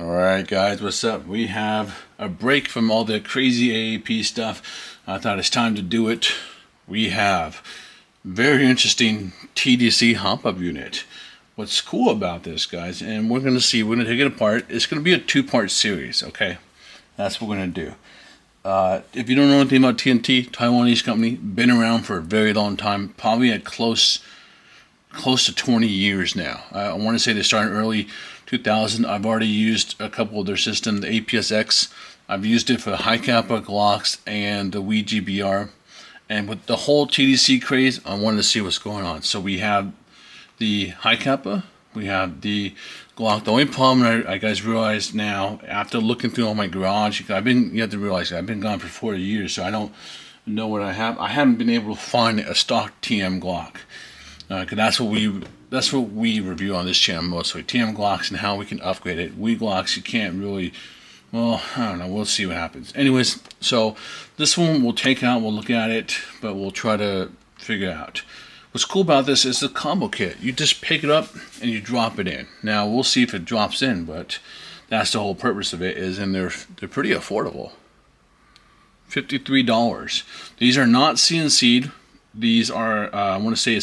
Alright guys, what's up? We have a break from all the crazy AAP stuff. I thought it's time to do it. We have very interesting TDC hop-up unit. What's cool about this, guys, and we're going to take it apart. It's going to be a two-part series, okay? That's what we're going to do. If you don't know anything about TNT, Taiwanese company, been around for a very long time, probably at close to 20 years now. I want to say they started early 2000. I've already used a couple of their systems, the APS-X. I've used it for the Hi-Capa Glocks and the Wii GBR. And with the whole TDC craze, I wanted to see what's going on. So we have the Hi-Capa, we have the Glock. The only problem I guys realize now, after looking through all my garage, you have to realize I've been gone for 4 years, so I don't know what I have. I haven't been able to find a stock TM Glock. Cause that's what we review on this channel mostly. TM Glocks and how we can upgrade it. Wii Glocks, you can't really. Well, I don't know. We'll see what happens. Anyways, so this one we'll take out. We'll look at it, but we'll try to figure out. What's cool about this is the combo kit. You just pick it up and you drop it in. Now we'll see if it drops in, but that's the whole purpose of it. And they're pretty affordable. $53. These are not CNC'd. These are, I want to say,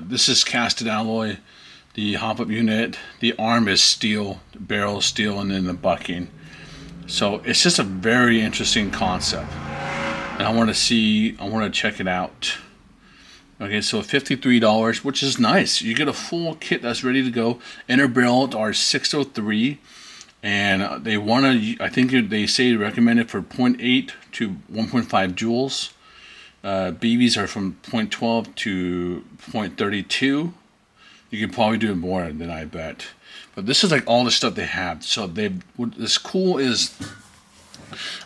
this is casted alloy, the hop-up unit. The arm is steel, the barrel is steel, and then the bucking. So it's just a very interesting concept. And I want to check it out. Okay, so $53, which is nice. You get a full kit that's ready to go. Inner barrel are 603. And they want to, I think they say recommended for 0.8 to 1.5 joules. BBs are from 0.12 to 0.32. You can probably do more than I bet. But this is like all the stuff they have. So what's cool is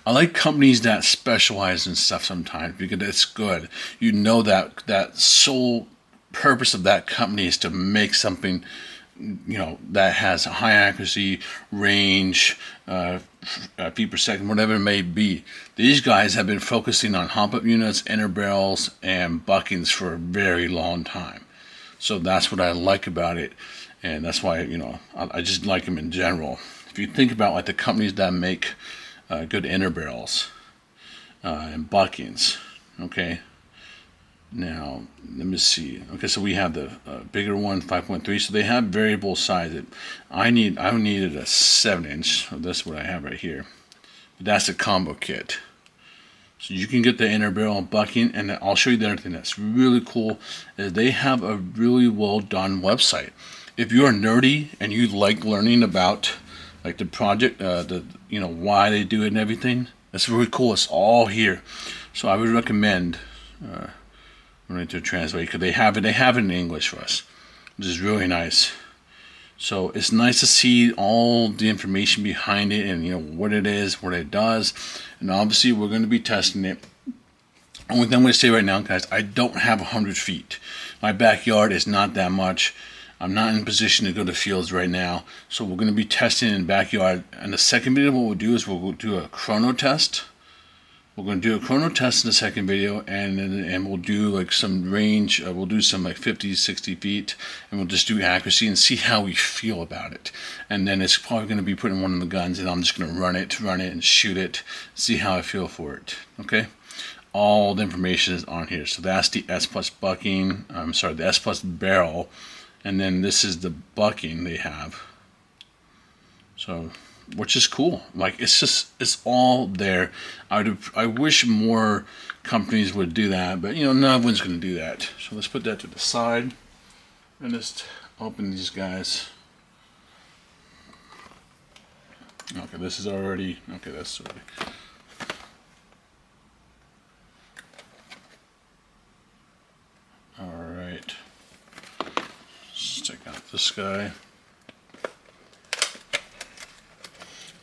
I like companies that specialize in stuff sometimes because it's good. You know that sole purpose of that company is to make something, that has a high accuracy, range, feet per second, whatever it may be. These guys have been focusing on hop-up units, inner barrels, and buckings for a very long time. So that's what I like about it, and that's why I just like them in general. If you think about like the companies that make good inner barrels and buckings, okay. Now, let me see. Okay, so we have the bigger one, 5.3. So they have variable size. I needed a 7-inch. So that's what I have right here. But that's the combo kit. So you can get the inner barrel bucking, and I'll show you the other thing that's really cool is they have a really well done website. If you're nerdy and you like learning about like the project, why they do it and everything, that's really cool. It's all here. So I would recommend. I'm going to translate because they have it in English for us, which is really nice. So it's nice to see all the information behind it and what it is, what it does, and obviously we're going to be testing it. Only thing I'm going to say right now, guys, I don't have 100 feet. My backyard is not that much. I'm not in a position to go to fields right now, so we're going to be testing in the backyard. And the second video, what we'll do is we'll do a chrono test. We're going to do a chrono test in the second video, and we'll do like some range. We'll do some like 50, 60 feet, and we'll just do accuracy and see how we feel about it. And then it's probably going to be putting one of the guns, and I'm just going to run it and shoot it, see how I feel for it. Okay, all the information is on here. So that's the S plus bucking. The S plus barrel, and then this is the bucking they have. So, which is cool. Like it's all there. I wish more companies would do that, but not everyone's going to do that. So let's put that to the side and just open these guys. Okay, this is already okay. That's already. All right. Let's check out this guy.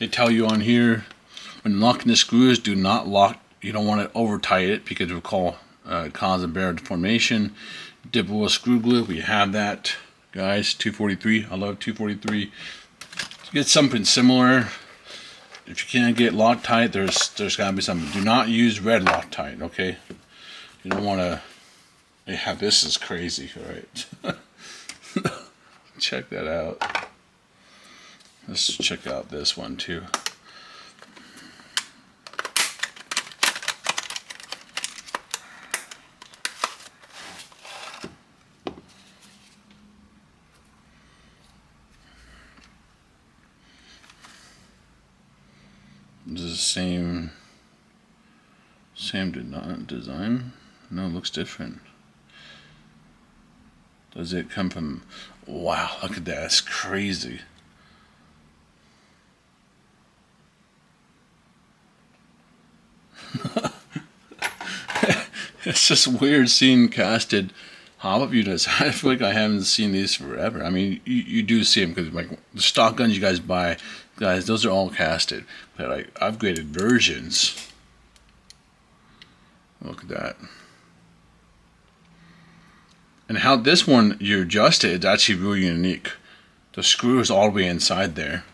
They tell you on here when locking the screws, do not lock. You don't want to over tight it because it will cause a barrel deformation. Dip with screw glue. We have that, guys. 243. I love 243. Get something similar. If you can't get Loctite, there's gotta be something. Do not use red Loctite. Okay. You don't want to. Yeah, this is crazy. All right. Check that out. Let's check out this one too. This is the same design. No, it looks different. Does it come from? Wow, look at that. That's crazy. It's just weird seeing casted hop-up units. I feel like I haven't seen these forever. I mean, you do see them because like the stock guns you guys buy, guys, those are all casted. But like upgraded versions, look at that. And how this one you adjust it, it's actually really unique. The screw is all the way inside there,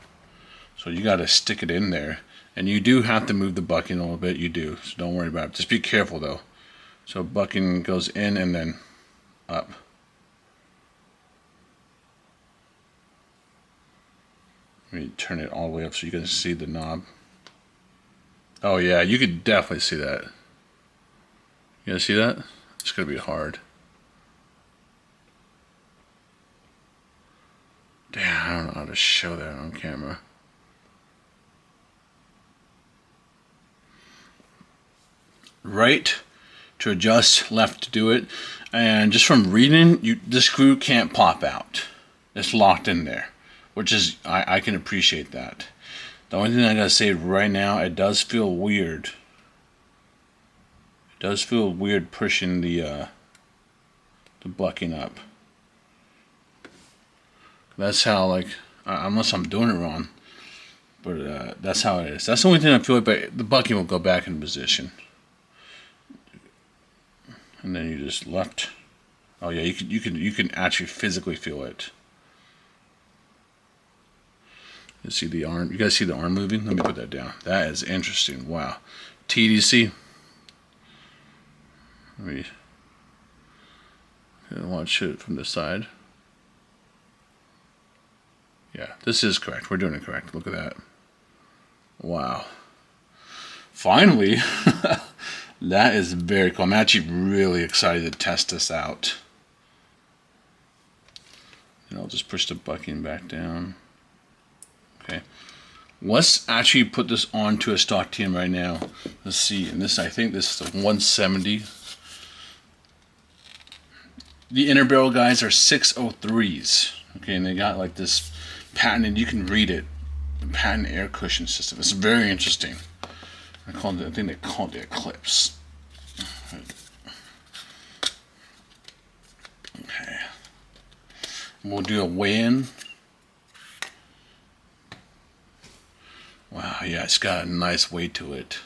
so you got to stick it in there. And you do have to move the bucking a little bit. You do, so don't worry about it. Just be careful though. So bucking goes in and then up. Let me turn it all the way up so you can see the knob. Oh yeah, you could definitely see that. You guys see that? It's gonna be hard. Damn, I don't know how to show that on camera. Right to adjust, left to do it. And just from reading, the screw can't pop out. It's locked in there, which is, I can appreciate that. The only thing I gotta say right now, it does feel weird. It does feel weird pushing the bucking up. That's how, like, unless I'm doing it wrong, but that's how it is. That's the only thing I feel like, but the bucking will go back in position. And then you just left. Oh yeah, you can actually physically feel it. You see the arm? You guys see the arm moving? Let me put that down. That is interesting. Wow. TDC. Let me watch it from the side. Yeah, this is correct. We're doing it correct. Look at that. Wow. Finally. That is very cool. I'm actually really excited to test this out. And I'll just push the bucking back down. Okay. Let's actually put this onto a stock TM right now. Let's see. And this, I think this is a 170. The inner barrel guys are 603s. Okay, and they got like this patented, you can read it, patent air cushion system. It's very interesting. I think they call it the Eclipse. Okay. We'll do a weigh-in. Wow, yeah, it's got a nice weight to it.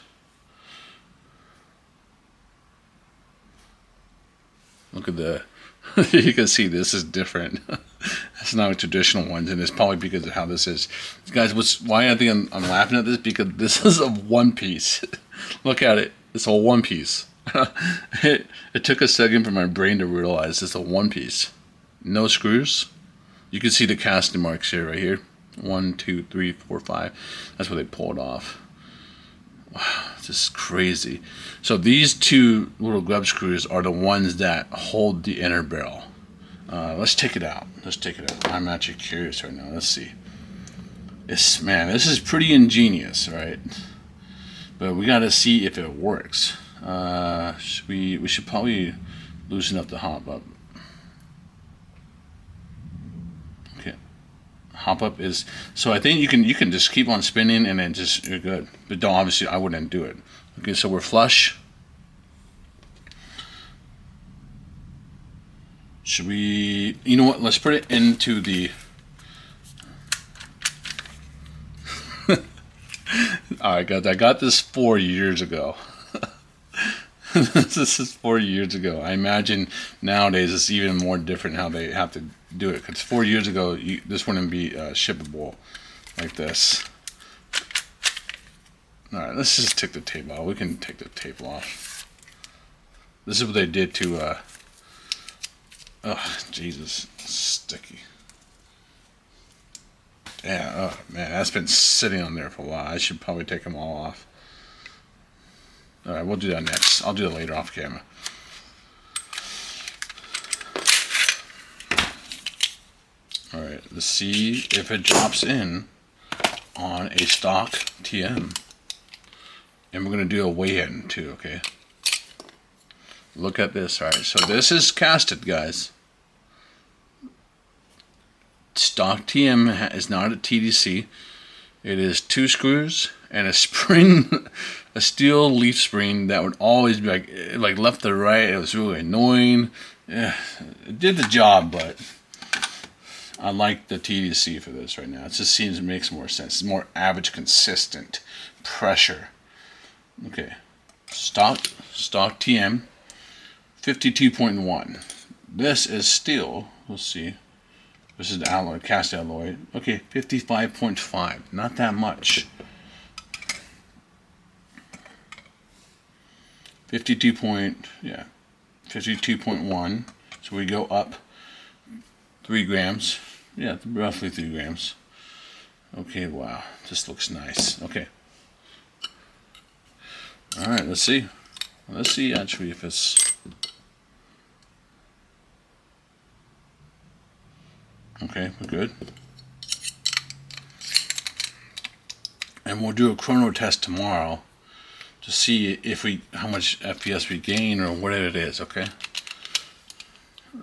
Look at the, you can see this is different. It's not a traditional one, and it's probably because of how this is. Guys, why I think I'm laughing at this, because this is a one piece. Look at it. It's a one piece. It took a second for my brain to realize it's a one piece. No screws. You can see the casting marks here, right here. 1, 2, 3, 4, 5. That's where they pulled off. Wow, this is crazy. So these two little grub screws are the ones that hold the inner barrel. Let's take it out. I'm actually curious right now. Let's see. Man, this is pretty ingenious, right? But we got to see if it works. We should probably loosen up the hop up. Okay, hop up is, so I think you can just keep on spinning and then just, you're good. But don't, obviously I wouldn't do it. Okay, so we're flush. Should we, you know what, let's put it into the, alright guys, I got this 4 years ago. This is 4 years ago. I imagine nowadays it's even more different how they have to do it. Because 4 years ago, this wouldn't be shippable like this. Alright, let's just take the tape off. We can take the tape off. This is what they did to, oh, Jesus, sticky. Yeah, oh man, that's been sitting on there for a while. I should probably take them all off. Alright, we'll do that next. I'll do it later off camera. Alright, let's see if it drops in on a stock TM. And we're going to do a weigh-in too, okay? Look at this. Alright, so this is casted, guys. Stock TM is not a TDC. It is 2 screws and a spring, a steel leaf spring that would always be like left to right. It was really annoying. Yeah, it did the job, but I like the TDC for this right now. It just seems it makes more sense. It's more average, consistent pressure. Okay, stock TM, 52.1. This is steel. Let's see. This is the alloy, cast alloy. Okay, 55.5. Not that much. 52.1. So we go up 3 grams. Yeah, roughly 3 grams. Okay, wow. This looks nice. Okay. Alright, let's see. Let's see actually if it's... Okay, we're good. And we'll do a chrono test tomorrow to see if how much FPS we gain or whatever it is, okay?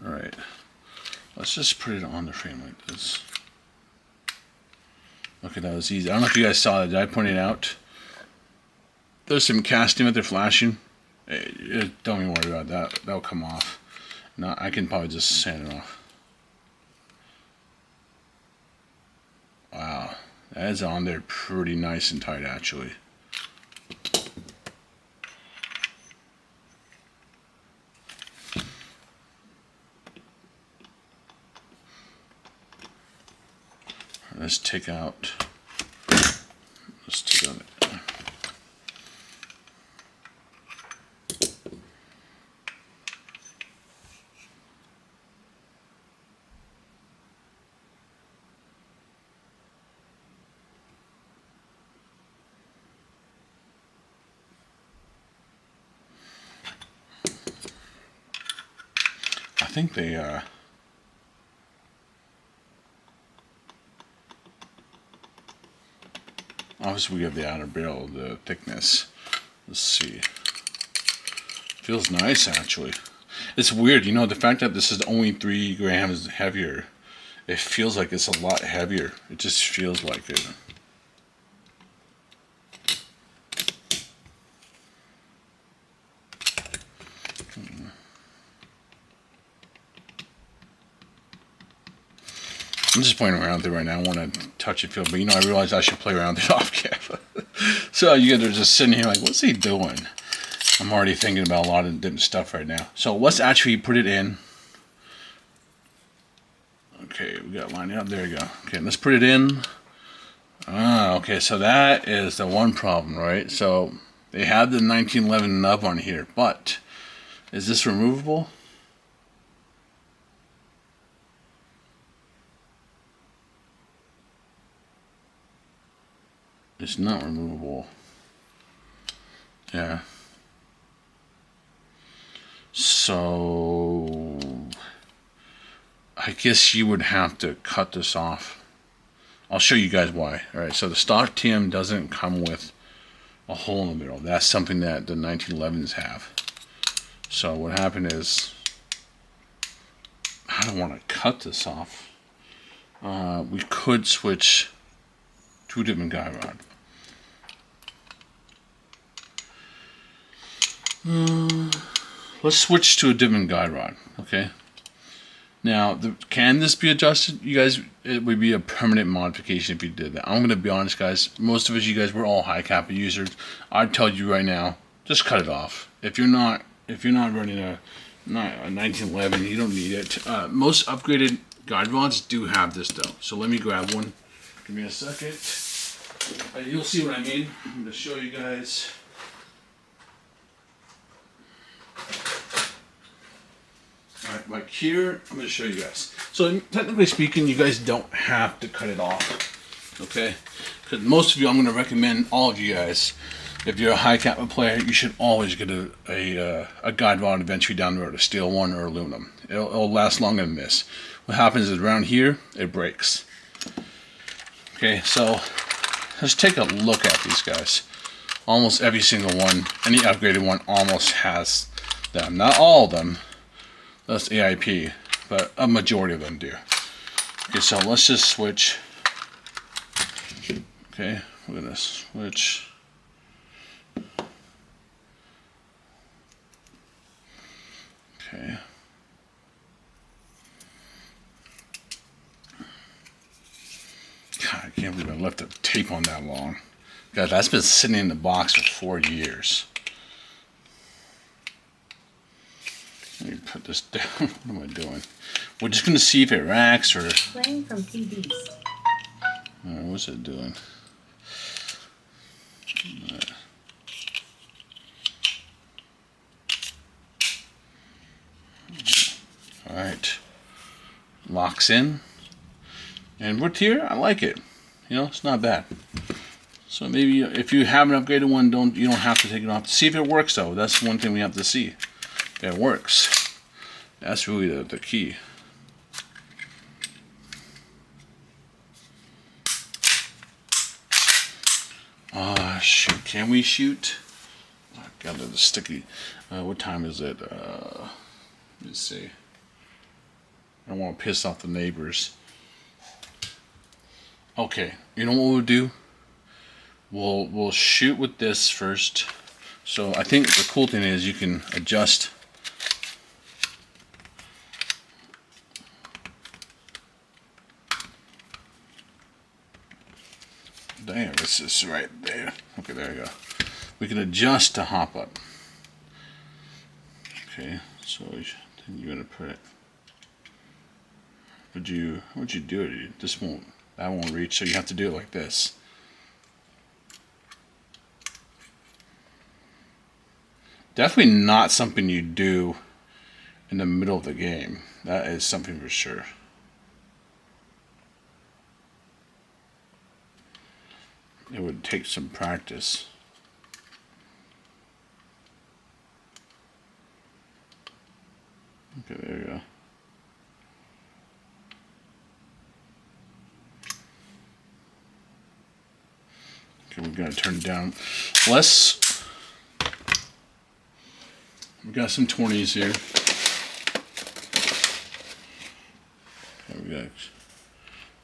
Alright. Let's just put it on the frame like this. Okay, that was easy. I don't know if you guys saw that. Did I point it out? There's some casting with their flashing. Don't even worry about that. That'll come off. No, I can probably just sand it off. Wow, that is on there pretty nice and tight actually. Let's take out. Let's take out. I think they obviously we have the outer barrel, the thickness. Let's see. Feels nice actually. It's weird, you know, the fact that this is only 3 grams heavier, it feels like it's a lot heavier. It just feels like it. I'm just playing around with it right now. I want to touch it, feel, but you know, I realized I should play around with it off camera. So you guys are just sitting here like, what's he doing? I'm already thinking about a lot of different stuff right now. So let's actually put it in. Okay, we got to line it up. There we go. Okay, let's put it in. Okay, so that is the one problem, right? So they have the 1911 nub on here, but is this removable? It's not removable. Yeah. So I guess you would have to cut this off. I'll show you guys why. Alright, so the stock TM doesn't come with a hole in the middle. That's something that the 1911s have. So what happened is, I don't want to cut this off. We could switch to a different guy rod. Let's switch to a different guide rod, okay? Now, can this be adjusted? You guys, it would be a permanent modification if you did that. I'm going to be honest, guys. Most of us, you guys, we're all Hi-Capa users. I'd tell you right now, just cut it off. If you're not running a 1911, you don't need it. Most upgraded guide rods do have this though. So let me grab one. Give me a second. You'll see what I mean. I'm going to show you guys. Alright, like here, I'm going to show you guys. So technically speaking, you guys don't have to cut it off. Okay, because most of you, I'm going to recommend all of you guys. If you're a Hi-Capa player, you should always get a guide rod eventually down the road, a steel one or aluminum. It'll last longer than this. What happens is around here, it breaks. Okay, so let's take a look at these guys. Almost every single one, any upgraded one, almost has them. Not all of them, that's AIP, but a majority of them do. Okay, so let's just switch. Okay, we're gonna switch. Okay. God, I can't believe I left the tape on that long. God, that's been sitting in the box for 4 years. Let me put this down. What am I doing? We're just gonna see if it racks or. Playing from TDC. What's it doing? All right. Locks in. And wood here, I like it. You know, it's not bad. So maybe if you have an upgraded one, you don't have to take it off. See if it works though. That's one thing we have to see. If it works. That's really the key. Shoot. Can we shoot? Oh, God, the sticky. What time is it? Let me see. I don't want to piss off the neighbors. Okay, you know what we'll do? We'll shoot with this first. So I think the cool thing is you can adjust. Damn, this is right there. Okay, there you go. We can adjust to hop up. Okay, so then you're gonna put it. Would you do it? That won't reach, so you have to do it like this. Definitely not something you do in the middle of the game. That is something for sure. It would take some practice. Okay, there you go. Okay, we're gonna turn it down less. We got some 20s here. Okay, we got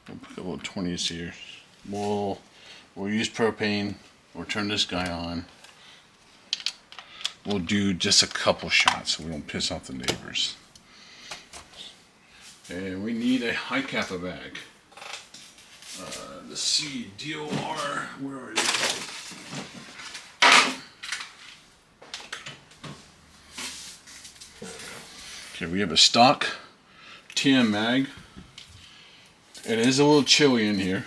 a couple of 20s here. We'll use propane. We'll turn this guy on. We'll do just a couple shots so we don't piss off the neighbors. And we need a Hi-Capa bag. The CDOR, where are you? Okay, we have a stock TM mag. It is a little chilly in here.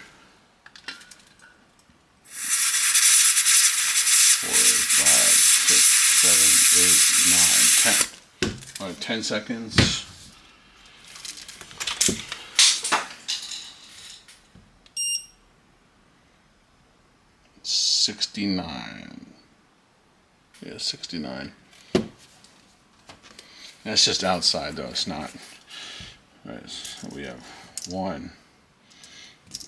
4, 5, 6, 7, 8, 9, 10. All right, 10 seconds. $69. Yeah, 69. That's just outside though, it's not. All right, so we have 1,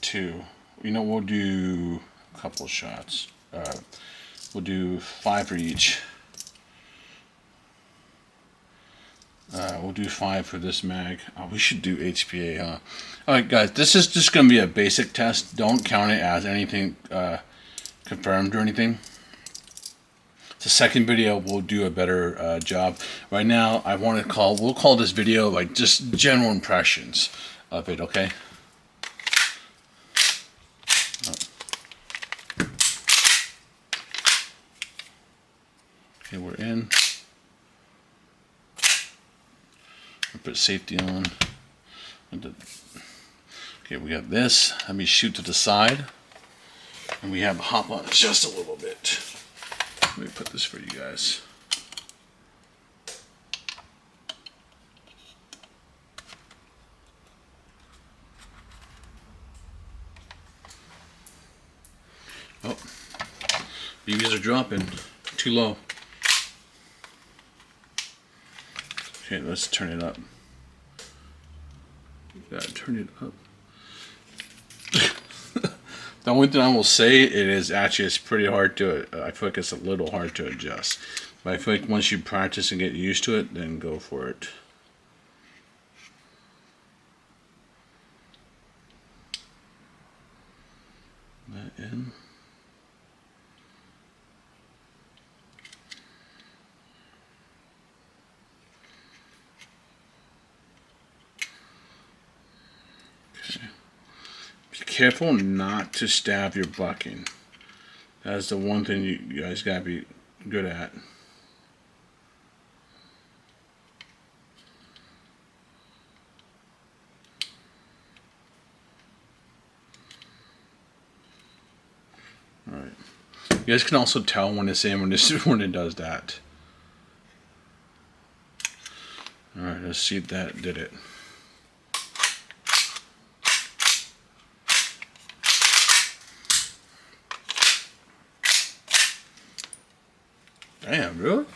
2. You know, we'll do a couple shots. We'll do 5 for each. We'll do 5 for this mag. Oh, we should do HPA, huh? Alright guys, this is just going to be a basic test. Don't count it as anything confirmed or anything. The second video we'll do a better job. Right now we'll call this video like just general impressions of it, okay? Okay, we're in. I'll put safety on. Okay, we got this. Let me shoot to the side. And we have a hop on just a little bit. Let me put this for you guys. Oh, BBs are dropping. Too low. Okay, let's turn it up. Gotta turn it up. The only thing I will say, it's pretty hard to, I feel like it's a little hard to adjust. But I feel like once you practice and get used to it, then go for it. That in. Okay. Be careful not to stab your bucking. That's the one thing you guys gotta be good at. Alright. You guys can also tell when it's in when it does that. Alright, let's see if that did it. Damn, really?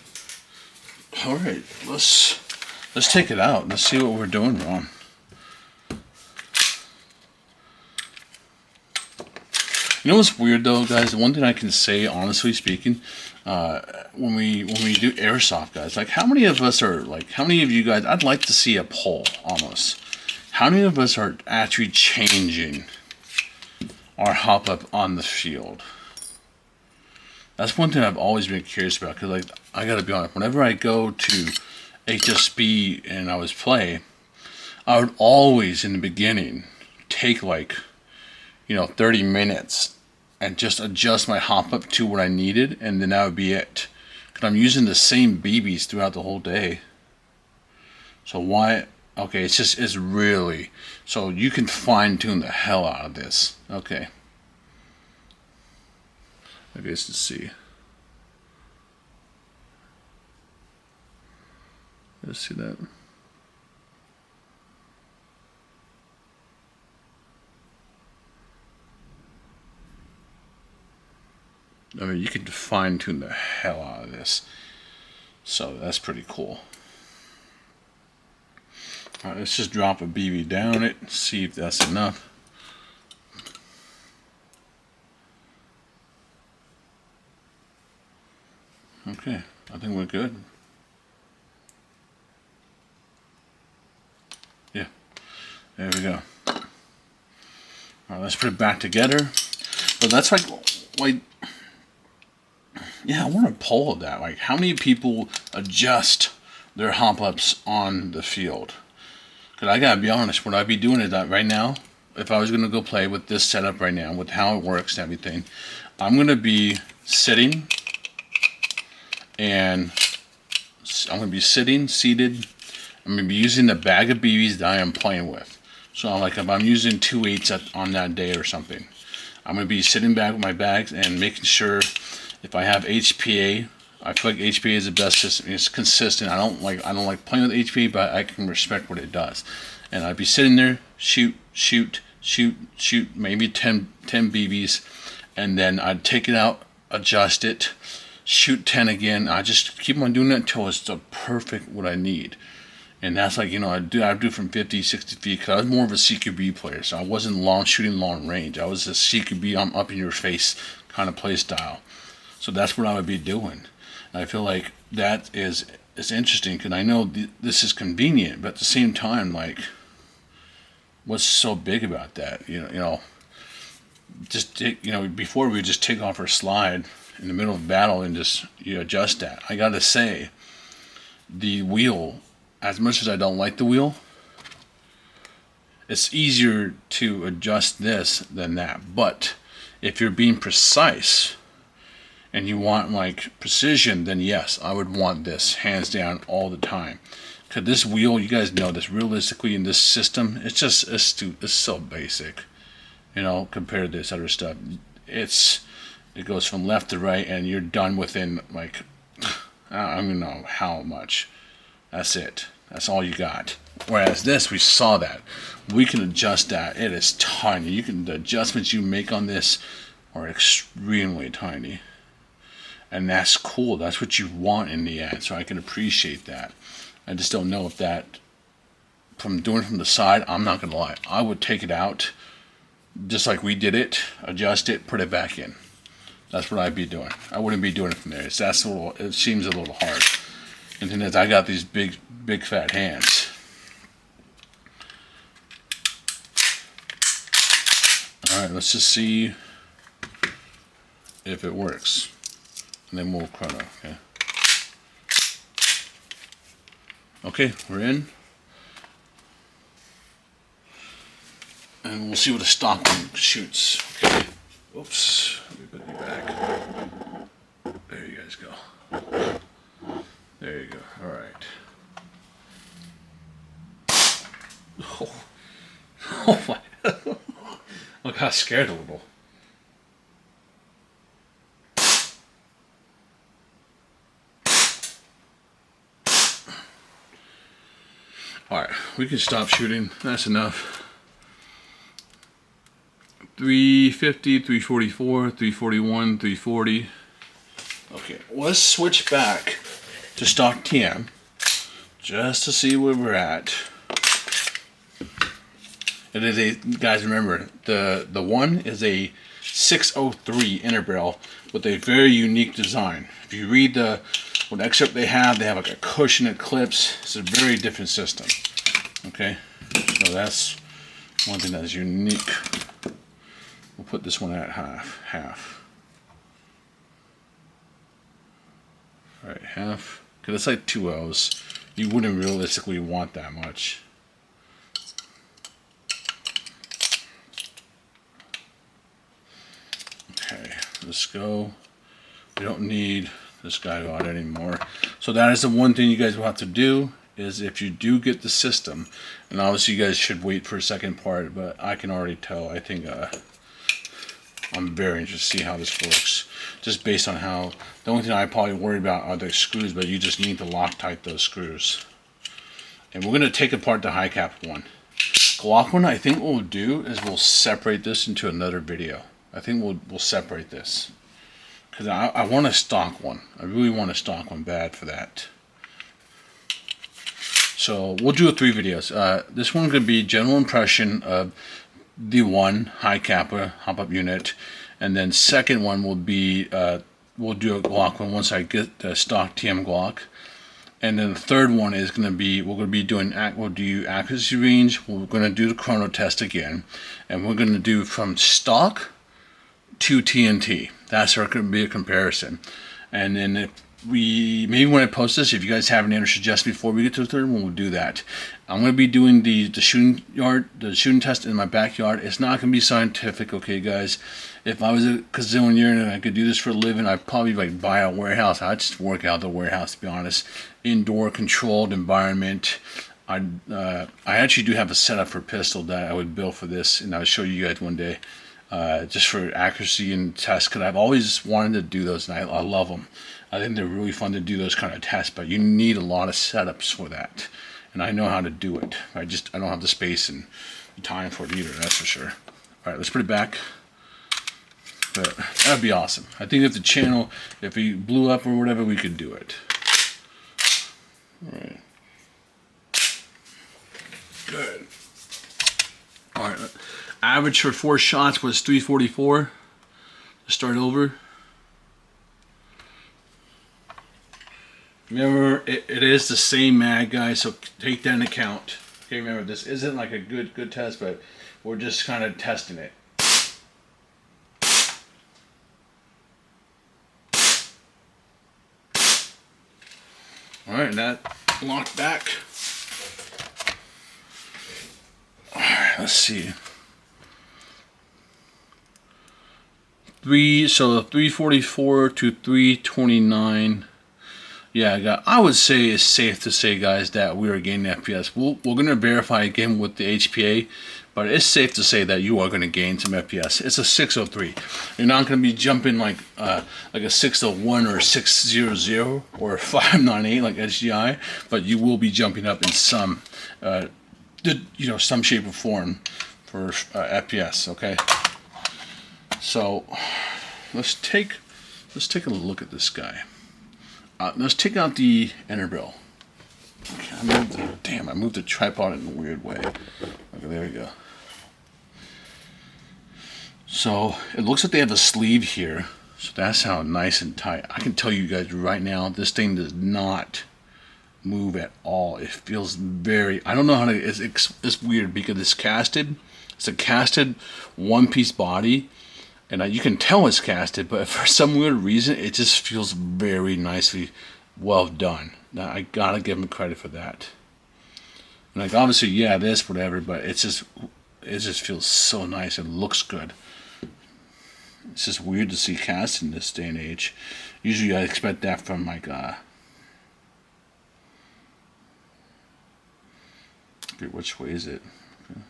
Alright, let's take it out. Let's see what we're doing wrong. You know what's weird though, guys? The one thing I can say, honestly speaking, when we do airsoft, guys, like how many of us are like, how many of you guys? I'd like to see a poll, almost. How many of us are actually changing our hop up on the field? That's one thing I've always been curious about, because like I gotta be honest, whenever I go to HSB and I was play, I would always in the beginning take like 30 minutes and just adjust my hop up to what I needed, and then that would be it. Because I'm using the same BBs throughout the whole day. So why? Okay, it's really, so you can fine tune the hell out of this. Okay. I guess to see. Let's see that. I mean, you can fine tune the hell out of this. So that's pretty cool. Alright, let's just drop a BB down it, see if that's enough. Okay, I think we're good. Yeah, there we go. Alright, let's put it back together. But that's like, yeah, I want to poll that. Like, how many people adjust their hop ups on the field? Because I gotta be honest, would I be doing it right now? If I was gonna go play with this setup right now, with how it works and everything, I'm gonna be sitting, and I'm gonna be seated. I'm gonna be using the bag of BBs that I am playing with. So like if I'm using 2.8s on that day or something, I'm gonna be sitting back with my bags and making sure if I have HPA. I feel like HPA is the best system. It's consistent. I don't like playing with HPA, but I can respect what it does. And I'd be sitting there, shoot, maybe 10 BBs, and then I'd take it out, adjust it, shoot 10 again. I just keep on doing that until it's the perfect what I need. And that's like, I do from 50, 60 feet, because I was more of a CQB player, so I wasn't shooting long range. I was a CQB, I'm up in your face kind of play style. So that's what I would be doing. And I feel like that is interesting, because I know this is convenient, but at the same time, like, what's so big about that? Just before we would just take off our slide in the middle of battle and just adjust that. I gotta say, the wheel, as much as I don't like the wheel, it's easier to adjust this than that. But if you're being precise and you want like precision, then yes, I would want this hands down all the time. Because this wheel, you guys know this, realistically in this system, it's so basic, compared to this other stuff. It goes from left to right and you're done within like, I don't even know how much. That's it. That's all you got. Whereas this, we saw that. We can adjust that. It is tiny. The adjustments you make on this are extremely tiny. And that's cool. That's what you want in the ad, so I can appreciate that. I just don't know if that, from doing it from the side, I'm not going to lie, I would take it out, just like we did it, adjust it, put it back in. That's what I'd be doing. I wouldn't be doing it from there. It seems a little hard. And then I got these big fat hands. Alright, let's just see if it works. And then we'll chrono, okay? Okay, we're in. And we'll see what a stock one shoots. Okay. Oops. Let me put you back. There you guys go. There you go. Alright. Oh. Oh my. Look, I got scared a little. Alright, we can stop shooting. That's enough. 350, 344, 341, 340. Okay, let's switch back to stock TM just to see where we're at. It is a, guys, remember, the one is a 603 inner barrel with a very unique design. If you read what excerpt they have like a cushion that clips. It's a very different system. Okay, so that's one thing that is unique. We'll put this one at half. All right, half, because it's like 2 L's. You wouldn't realistically want that much. Okay, let's go. We don't need this guy out anymore. So that is the one thing you guys will have to do, is if you do get the system, and obviously you guys should wait for a second part, but I can already tell, I think I'm very interested to see how this works, just based on how, the only thing I probably worry about are the screws, but you just need to Loctite those screws. And we're going to take apart the Hi-Capa one. Glock one, I think what we'll do is we'll separate this into another video. I think we'll separate this, because I want a stock one. I really want a stock one bad for that. So we'll do 3 videos. This one's going to be general impression of the one Hi-Capa hop-up unit, and then second one will be we'll do a Glock one once I get the stock TM Glock, and then the third one is going to be we'll do accuracy range. We're going to do the chrono test again, and we're going to do from stock to TNT. That's going to be a comparison. And then if maybe when I post this, if you guys have any other suggestions before we get to the third one, we'll do that. I'm going to be doing the shooting test in my backyard. It's not going to be scientific, okay, guys. If I was a gazillionaire and I could do this for a living, I'd probably like buy a warehouse. I'd just work out the warehouse, to be honest. Indoor controlled environment. I actually do have a setup for pistol that I would build for this, and I'll show you guys one day. Just for accuracy and tests, because I've always wanted to do those, and I love them. I think they're really fun to do those kind of tests, but you need a lot of setups for that, and I know how to do it. I don't have the space and the time for it either, that's for sure. All right, let's put it back. But that'd be awesome. I think if the channel, if we blew up or whatever, we could do it. All right. Good. All right. Average for 4 shots was 344. Let's start over. Remember, it is the same mag, guys, so take that into account. Okay, remember, this isn't like a good test, but we're just kind of testing it. All right, that locked back. All right, let's see. So 344 to 329. Yeah, I would say it's safe to say, guys, that we are gaining FPS. We're going to verify again with the HPA, but it's safe to say that you are going to gain some FPS. It's a 603. You're not going to be jumping like a 601 or 600 or 598 like HDI, but you will be jumping up in some, some shape or form for FPS. Okay. So let's take a look at this guy. Let's take out the inner barrel. Okay, I moved the tripod in a weird way. Okay, there we go. So it looks like they have a sleeve here. So that's how nice and tight. I can tell you guys right now, this thing does not move at all. It feels very, I don't know how to, it's weird because it's casted. It's a casted one-piece body. And you can tell it's casted, but for some weird reason, it just feels very nicely well done. Now, I gotta give them credit for that. And like, obviously, yeah, this, whatever, but it just feels so nice. It looks good. It's just weird to see cast in this day and age. Usually I expect that from like okay, which way is it? Okay.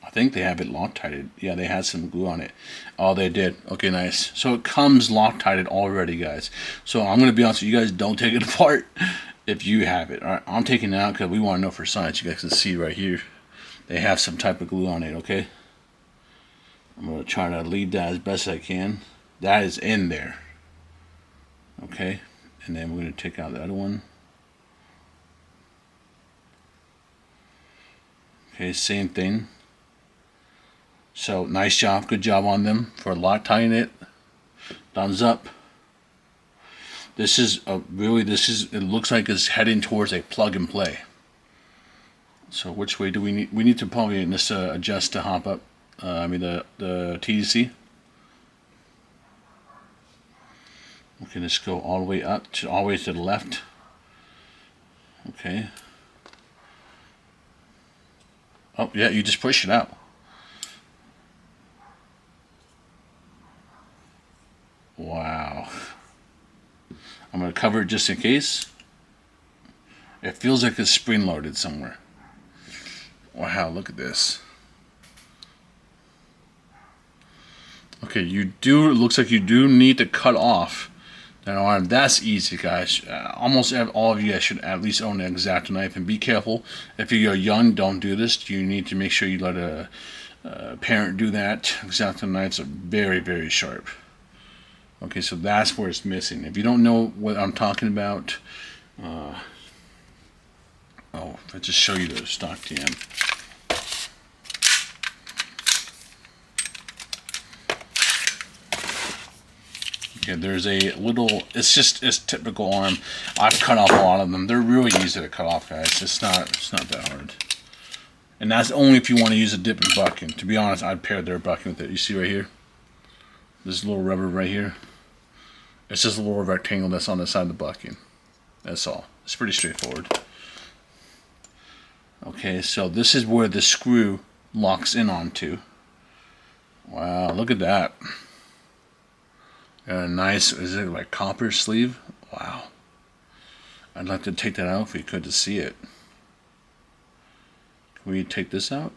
I think they have it Loctited. Yeah, they had some glue on it. Oh, they did. Okay, nice. So it comes Loctited already, guys. So I'm going to be honest with you guys, don't take it apart if you have it. All right, I'm taking it out because we want to know for science. You guys can see right here. They have some type of glue on it, okay? I'm going to try to leave that as best I can. That is in there. Okay? And then we're going to take out the other one. Okay, same thing. So nice job, good job on them for Loctiting it. Thumbs up. This is it looks like it's heading towards a plug and play. So which way do we need? We need to probably adjust to hop up. The TDC. Okay, let's go all the way up, all the way to the left. Okay. Oh yeah, you just push it out. Wow. I'm going to cover it just in case. It feels like it's spring loaded somewhere. Wow, look at this. Okay, it looks like you do need to cut off that arm. That's easy, guys. Almost all of you guys should at least own an X-Acto knife, and be careful. If you're young, don't do this. You need to make sure you let a parent do that. X-Acto knives are very, very sharp. Okay, so that's where it's missing. If you don't know what I'm talking about, if I just show you the stock TM. Okay, there's a little, it's typical arm. I've cut off a lot of them. They're really easy to cut off, guys. It's not that hard. And that's only if you want to use a dip and bucking. To be honest, I'd pair their bucking with it. You see right here? This little rubber right here. It's just a little rectangle that's on the side of the bucking. That's all. It's pretty straightforward. Okay, so this is where the screw locks in onto. Wow, look at that. Got a nice, is it like copper sleeve? Wow. I'd like to take that out if we could to see it. Can we take this out?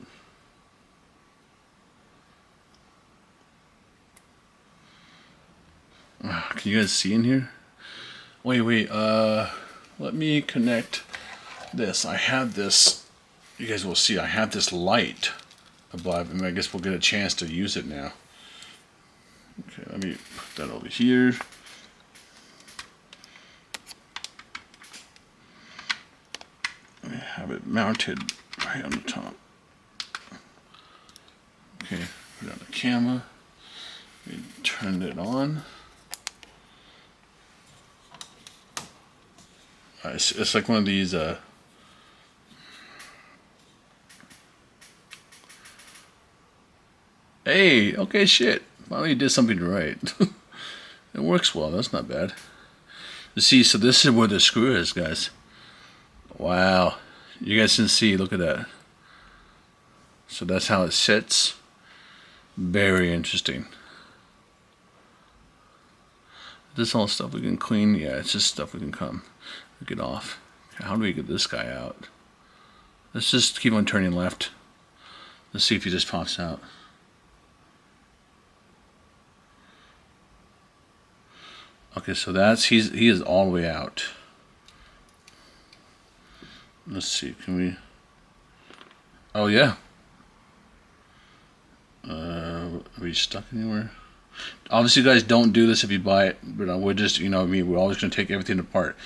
Can you guys see in here? Wait, let me connect this. I have this, you guys will see, I have this light above, and I guess we'll get a chance to use it now. Okay, let me put that over here. I have it mounted right on the top. Okay, put it on the camera. We turn it on. It's like one of these hey, okay, shit. Finally you did something right. It works well, that's not bad. You see, so this is where the screw is, guys. Wow. You guys can see, look at that. So that's how it sits. Very interesting. This all stuff we can clean? Yeah, it's just stuff we can get off. How do we get this guy out? Let's just keep on turning left. Let's see if he just pops out. Okay, so that's he is all the way out. Let's see, can we? Oh yeah. Are we stuck anywhere? Obviously, you guys don't do this if you buy it, but we're just, you know, we're always going to take everything apart.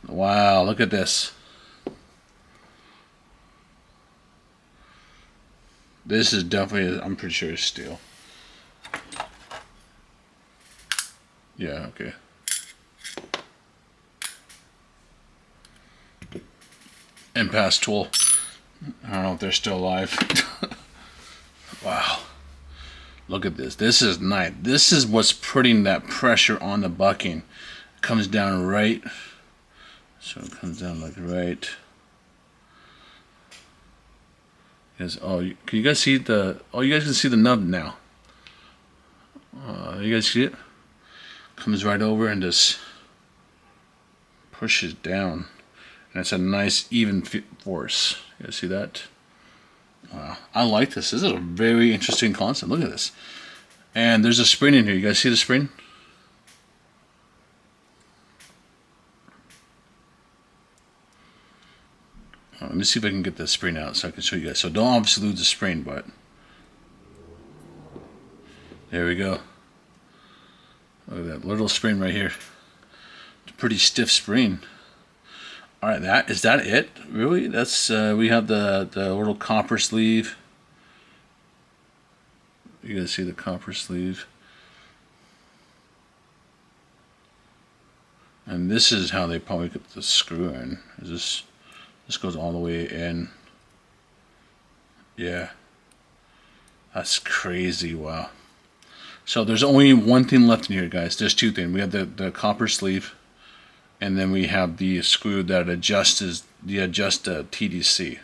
Wow, look at this. This is definitely, I'm pretty sure it's steel. Yeah, okay. And past tool. I don't know if they're still alive. Wow. Look at this. This is nice. This is what's putting that pressure on the bucking. It comes down right. So it comes down like right. Yes. Oh, can you guys see the? Oh, you guys can see the nub now. You guys see it? Comes right over and just pushes down, and it's a nice even force. You guys see that? Wow, I like this. This is a very interesting concept. Look at this. And there's a spring in here. You guys see the spring? Let me see if I can get the spring out so I can show you guys. So don't obviously lose the spring, but there we go. Look at that little spring right here. It's a pretty stiff spring. All right, is that it? Really? That's we have the little copper sleeve. You guys see the copper sleeve? And this is how they probably put the screw in. This goes all the way in. Yeah. That's crazy, wow. So there's only one thing left in here, guys. There's two things. We have the copper sleeve, and then we have the screw that adjusts the TDC.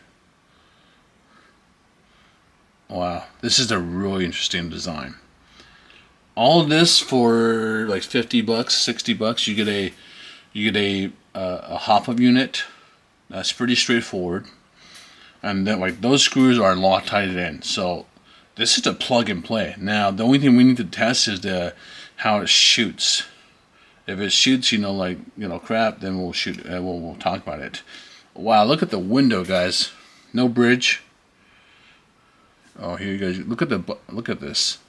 Wow, this is a really interesting design. All of this for like $50, $60. You get a hop-up unit. That's pretty straightforward, and then like those screws are Loctited in. So this is a plug and play. Now the only thing we need to test is how it shoots. If it shoots, crap, then we'll shoot. We'll talk about it. Wow, look at the window, guys. No bridge. Oh, here you guys look at this.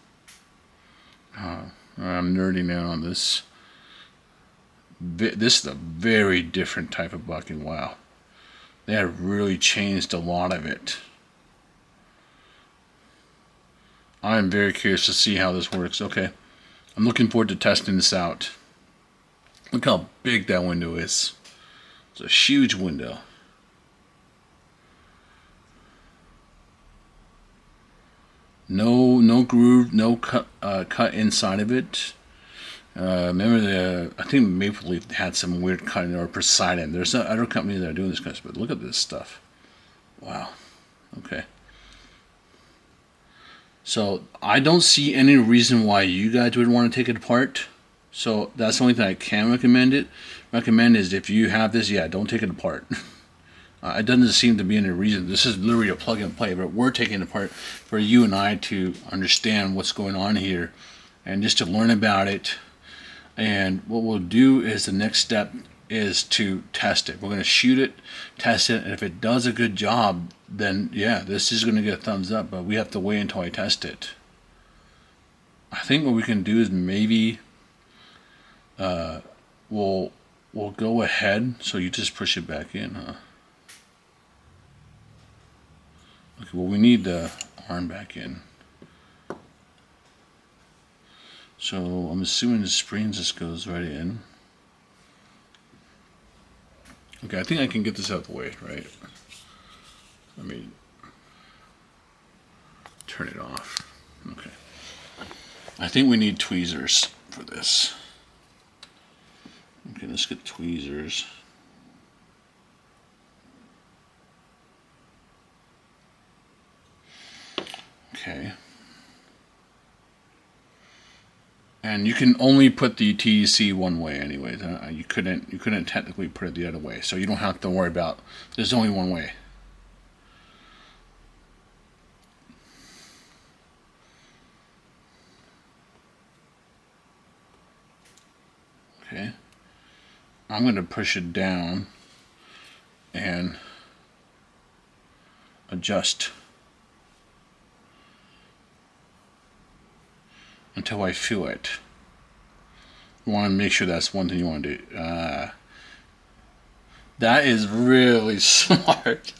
I'm nerding out on this. This is a very different type of bucking. Wow, they have really changed a lot of it. I'm very curious to see how this works. Okay, I'm looking forward to testing this out. Look how big that window is. It's a huge window. No groove, no cut inside of it. Remember I think Maple Leaf had some weird cutting, or Poseidon. There's other companies that are doing this kind of stuff, but look at this stuff. Wow. Okay. So I don't see any reason why you guys would want to take it apart. So that's the only thing I can recommend is if you have this, yeah, don't take it apart. It doesn't seem to be any reason. This is literally a plug and play, but we're taking it apart for you and I to understand what's going on here and just to learn about it. And what we'll do is the next step is to test it. We're going to shoot it, test it, and if it does a good job, then yeah, this is going to get a thumbs up, but we have to wait until I test it. I think what we can do is maybe we'll go ahead, so you just push it back in, huh? Okay, well, we need the arm back in. So I'm assuming the spring just goes right in. Okay, I think I can get this out of the way, right? Let me turn it off. Okay. I think we need tweezers for this. Okay, let's get tweezers. Okay. And you can only put the TDC one way, anyways. You couldn't technically put it the other way, so you don't have to worry about. There's only one way. Okay. I'm going to push it down and adjust until I feel it. You want to make sure that's one thing you want to do. That is really smart.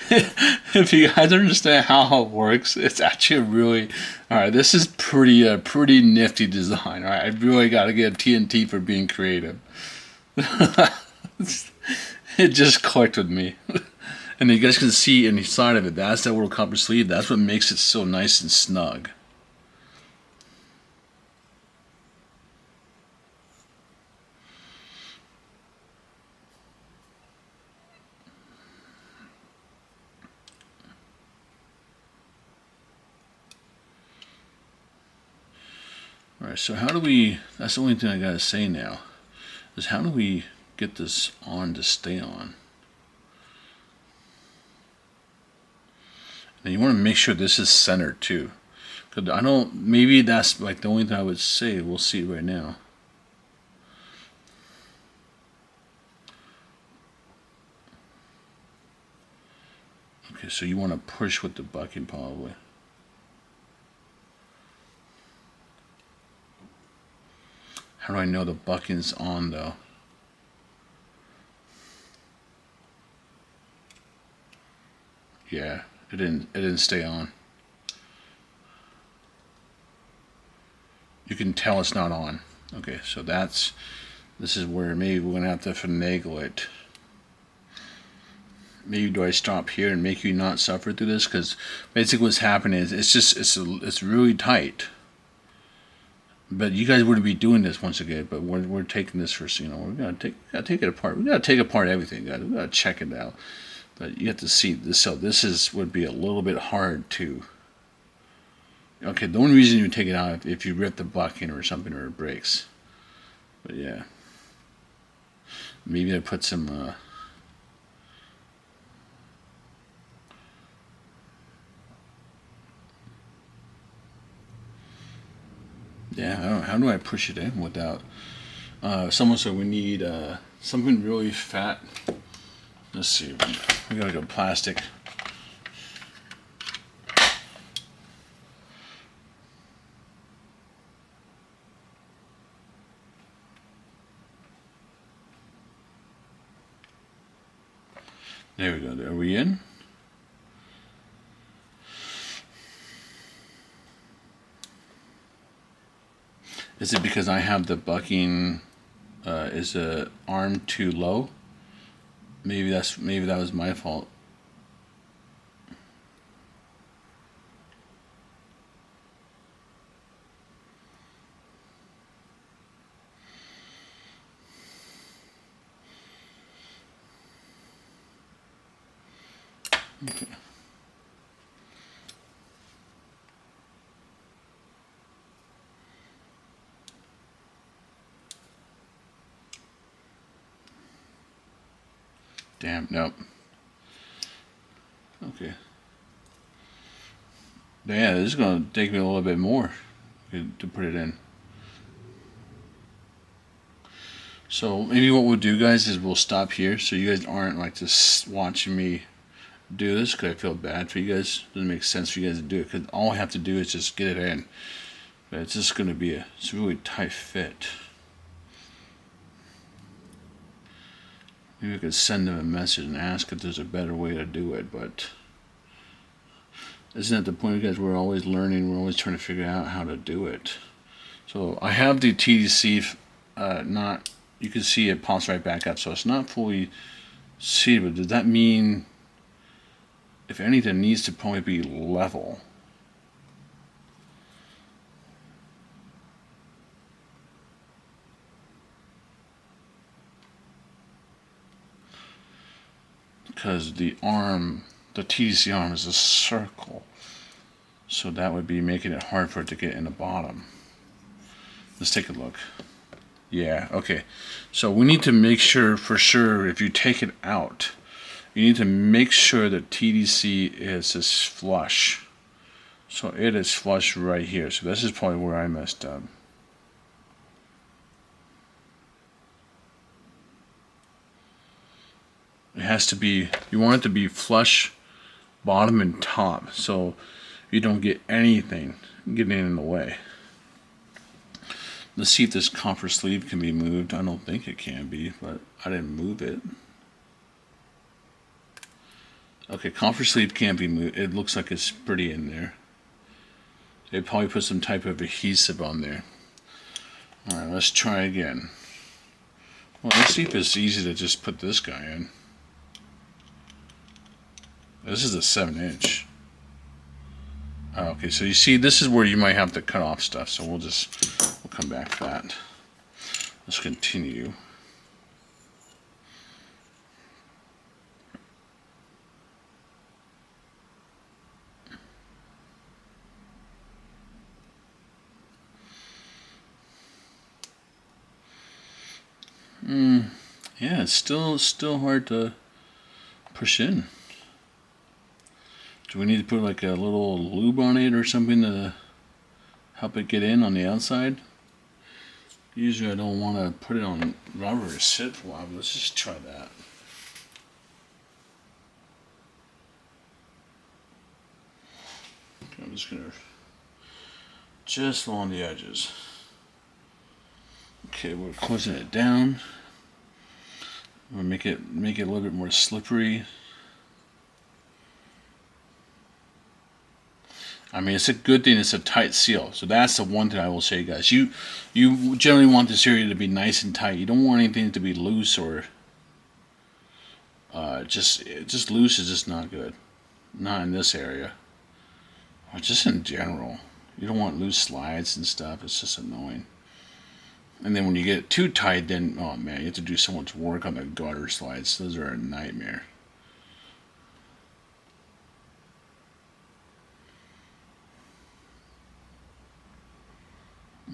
If you guys understand how it works, it's actually really alright. This is pretty nifty design. Alright, I really got to give TNT for being creative. It just clicked with me. And you guys can see inside of it, that's that little copper sleeve. That's what makes it so nice and snug. Alright, so how do we, that's the only thing I gotta say now, is how do we get this on to stay on? And you want to make sure this is centered too. Cause I don't, maybe that's like the only thing I would say. We'll see right now. Okay, so you want to push with the bucking probably. How do I know the bucking's on though? Yeah, it didn't stay on. You can tell it's not on. Okay, so this is where maybe we're gonna have to finagle it. Maybe do I stop here and make you not suffer through this? Because basically what's happening is it's really tight. But you guys wouldn't be doing this once again. But we're taking this for, you know, we're gotta take it apart. We gotta take apart everything, guys. We gotta check it out. But you have to see this. So this would be a little bit hard to. Okay, the only reason you take it out if you rip the bucking or something or it breaks. But yeah, maybe I put some. Yeah, I don't know, how do I push it in without? Someone said we need something really fat. Let's see. We gotta go plastic. There we go. Are we in? Is it because I have the bucking? Is the arm too low? Maybe that was my fault. Okay. Damn, nope. Okay. Yeah, this is going to take me a little bit more to put it in. So maybe what we'll do, guys, is we'll stop here so you guys aren't like just watching me do this because I feel bad for you guys. It doesn't make sense for you guys to do it because all I have to do is just get it in. But it's just going to be it's a really tight fit. Maybe we could send them a message and ask if there's a better way to do it, but isn't that the point, guys? We're always learning. We're always trying to figure out how to do it. So I have the TDC not. You can see it pops right back up, so it's not fully seated. But does that mean, if anything, it needs to probably be level? Because the TDC arm is a circle, so that would be making it hard for it to get in the bottom. Let's take a look. Yeah, okay. So we need to make sure for sure if you take it out, you need to make sure that TDC is flush. So it is flush right here. So this is probably where I messed up. It has to be, you want it to be flush bottom and top, so you don't get anything getting in the way. Let's see if this copper sleeve can be moved. I don't think it can be, but I didn't move it. Okay, copper sleeve can't be moved. It looks like it's pretty in there. They probably put some type of adhesive on there. Alright, let's try again. Well, let's see if it's easy to just put this guy in. This is a 7-inch. Oh, okay, so you see, this is where you might have to cut off stuff, so we'll come back to that. Let's continue. Yeah, it's still hard to push in. Do we need to put like a little lube on it or something to help it get in on the outside? Usually I don't want to put it on rubber to sit for a while, but let's just try that. Okay, I'm just along the edges. Okay, we're closing it down. We'll make it a little bit more slippery. I mean, it's a good thing it's a tight seal. So that's the one thing I will say, guys. You generally want this area to be nice and tight. You don't want anything to be loose or just loose is just not good. Not in this area. Or just in general. You don't want loose slides and stuff. It's just annoying. And then when you get it too tight, then, oh man, you have to do so much work on the gutter slides. Those are a nightmare.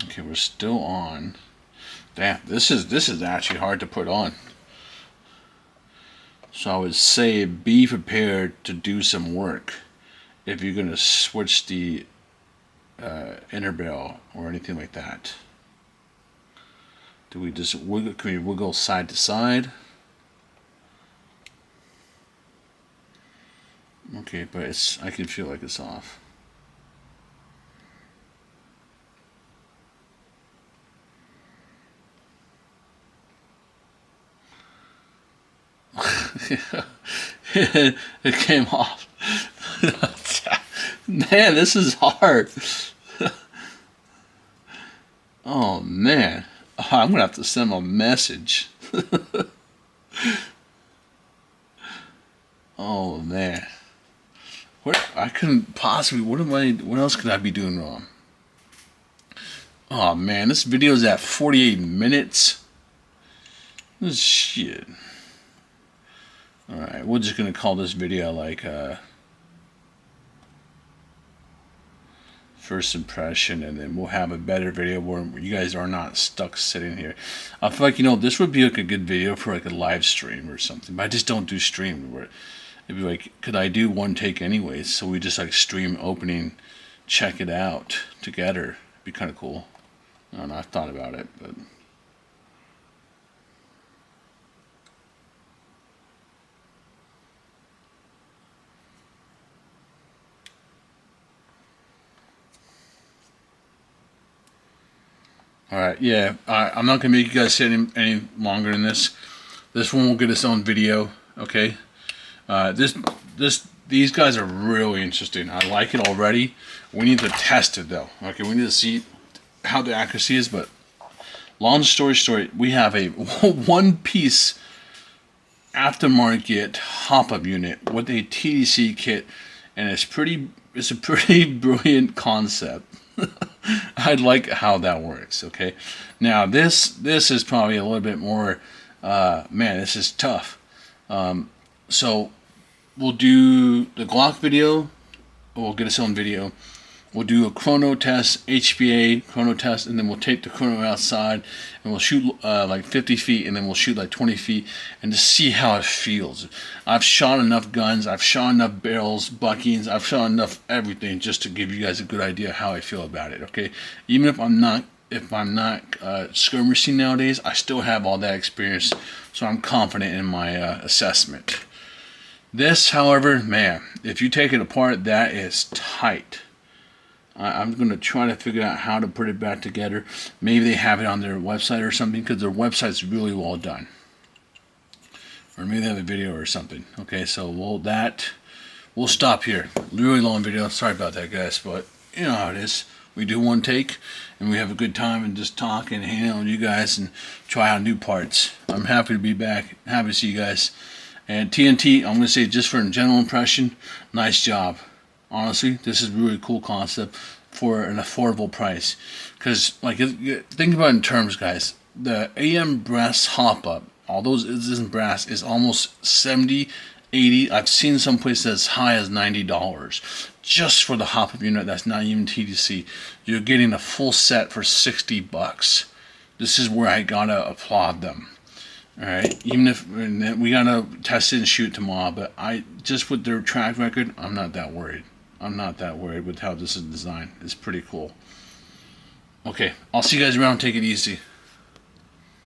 Okay, we're still on. Damn, this is actually hard to put on. So I would say be prepared to do some work if you're going to switch the inner barrel or anything like that. Do we just wiggle? Can we wiggle side to side? Okay, but I can feel like it's off. It came off. Man, this is hard. Oh man, I'm gonna have to send a message. Oh man, I couldn't possibly. What else could I be doing wrong? Oh man, this video's at 48 minutes. This shit. Alright, we're just gonna call this video like first impression, and then we'll have a better video where you guys are not stuck sitting here. I feel like, this would be like a good video for like a live stream or something, but I just don't do stream where it'd be like, could I do one take anyways? So we just like stream opening, check it out together. It'd be kind of cool. I don't know, I've thought about it, but alright, yeah, I'm not going to make you guys sit any longer than this. This one will get its own video, okay? These guys are really interesting. I like it already. We need to test it though, okay? We need to see how the accuracy is, but long story short, we have a one-piece aftermarket hop-up unit with a TDC kit, and it's a pretty brilliant concept. I like how that works. Okay, now this is probably a little bit more. Man, this is tough. So we'll do the Glock video. We'll get its own video. We'll do a chrono test, HPA chrono test, and then we'll take the chrono outside and we'll shoot like 50 feet, and then we'll shoot like 20 feet and just see how it feels. I've shot enough guns, I've shot enough barrels, buckings, I've shot enough everything just to give you guys a good idea how I feel about it, okay? Even if I'm not if I'm not skirmishing nowadays, I still have all that experience, so I'm confident in my assessment. This, however, man, if you take it apart, that is tight. I'm going to try to figure out how to put it back together. Maybe they have it on their website or something, because their website's really well done. Or maybe they have a video or something. Okay, so we'll stop here. Really long video. Sorry about that, guys, but you know how it is. We do one take, and we have a good time and just talk and hang out with you guys and try out new parts. I'm happy to be back. Happy to see you guys. And TNT, I'm going to say, just for a general impression, nice job. Honestly, this is a really cool concept for an affordable price. Because, like, think about it in terms, guys. The AM brass hop-up, although it isn't brass, is almost 70, 80. I've seen some places as high as $90 just for the hop-up unit. That's not even TDC. You're getting a full set for $60. This is where I gotta applaud them. All right, even if we gotta test it and shoot tomorrow, but I just with their track record, I'm not that worried. I'm not that worried with how this is designed. It's pretty cool. Okay, I'll see you guys around. Take it easy.